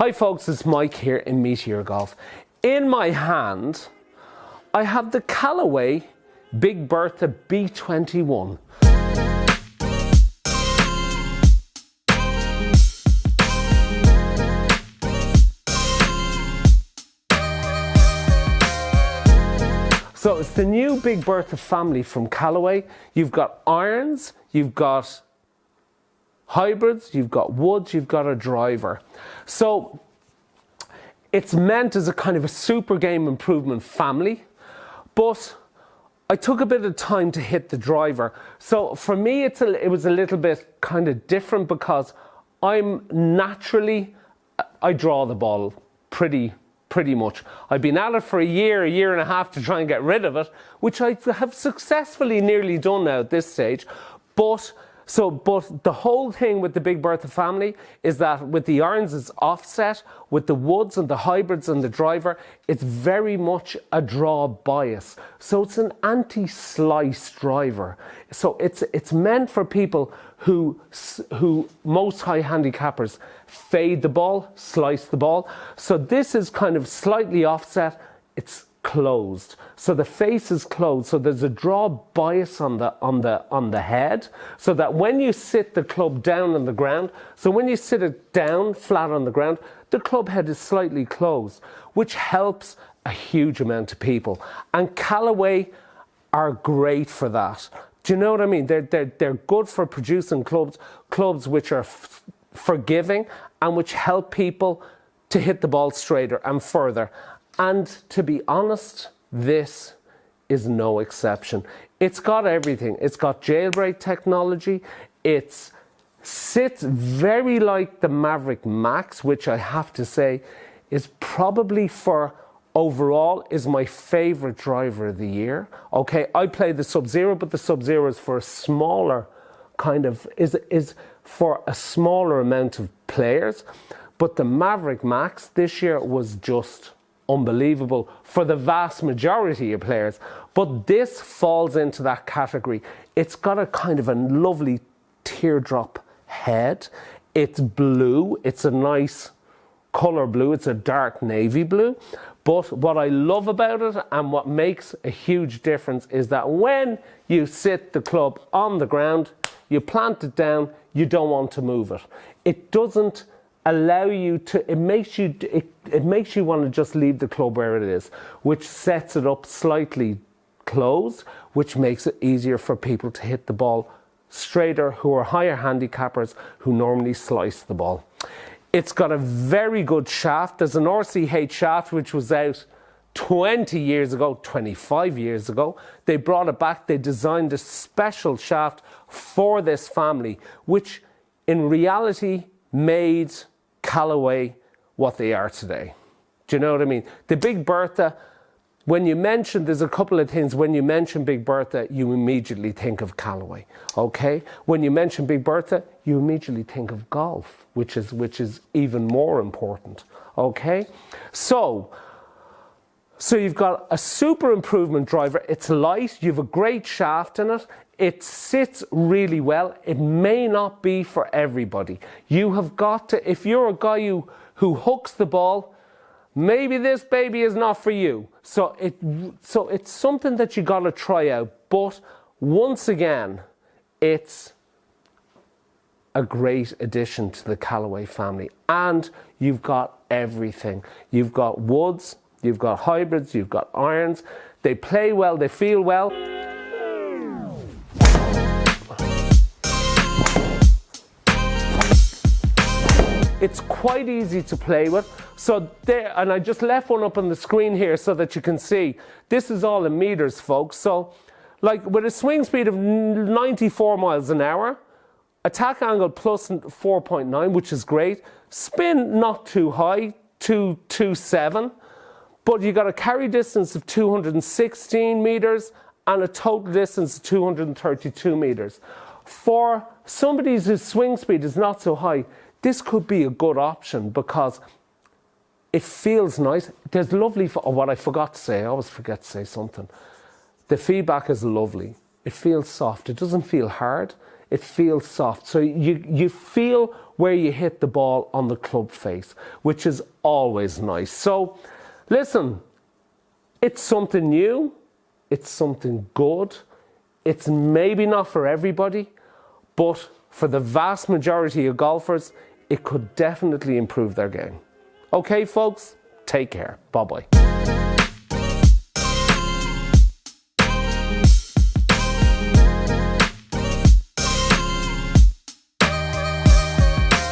Hi folks, it's Mike here in Meteor Golf. In my hand, I have the Callaway Big Bertha B21. So it's the new Big Bertha family from Callaway. You've got irons, you've got hybrids, you've got woods, you've got a driver. So it's meant as a kind of a super game improvement family, but I took a bit of time to hit the driver. So for me, it was a little bit kind of different because I draw the ball pretty much. I've been at it for a year and a half to try and get rid of it, which I have successfully nearly done now at this stage. But the whole thing with the Big Bertha family is that with the irons it's offset, with the woods and the hybrids and the driver, it's very much a draw bias. So it's an anti-slice driver. So it's meant for people who most high handicappers fade the ball, slice the ball. So this is kind of slightly offset. It's closed, so the face is closed, so there's a draw bias on the head, so that when you sit the club down on the ground, so when you sit it down flat on the ground, the club head is slightly closed, which helps a huge amount of people. And Callaway are great for that. Do you know what I mean? They're good for producing clubs which are forgiving and which help people to hit the ball straighter and further. And to be honest, this is no exception. It's got everything. It's got jailbreak technology. It sits very like the Maverick Max, which I have to say is probably overall is my favorite driver of the year. Okay, I play the Sub-Zero, but the Sub-Zero is for a smaller kind of, is for a smaller amount of players. But the Maverick Max this year was just unbelievable for the vast majority of players, but this falls into that category. It's got a kind of a lovely teardrop head. It's blue. It's a nice color blue. It's a dark navy blue. But what I love about it and what makes a huge difference is that when you sit the club on the ground, you plant it down, you don't want to move it. It doesn't allow you to, it makes you want to just leave the club where it is, which sets it up slightly closed, which makes it easier for people to hit the ball straighter, who are higher handicappers, who normally slice the ball. It's got a very good shaft. There's an RCH shaft which was out 20 years ago, 25 years ago. They brought it back. They designed a special shaft for this family, which in reality made Callaway what they are today. Do you know what I mean? The Big Bertha, when you mention, there's a couple of things. When you mention Big Bertha, you immediately think of Callaway, okay? When you mention Big Bertha, you immediately think of golf, which is even more important, okay? So you've got a super improvement driver. It's light. You have a great shaft in it. It sits really well. It may not be for everybody. You have got to, if you're a guy who hooks the ball, maybe this baby is not for you. So it's something that you got to try out. But once again, it's a great addition to the Callaway family. And you've got everything. You've got woods, you've got hybrids, you've got irons. They play well, they feel well. It's quite easy to play with. So there, and I just left one up on the screen here so that you can see. This is all in meters, folks. So like with a swing speed of 94 miles an hour, attack angle plus 4.9, which is great. Spin not too high, 227. But you got a carry distance of 216 meters and a total distance of 232 meters. For somebody whose swing speed is not so high, this could be a good option because it feels nice. There's lovely, oh, what I forgot to say, I always forget to say something. The feedback is lovely. It feels soft. It doesn't feel hard. it feels soft. So you feel where you hit the ball on the club face, which is always nice. So listen, it's something new, it's something good. It's maybe not for everybody, but for the vast majority of golfers, it could definitely improve their game. Okay, folks, take care. Bye-bye.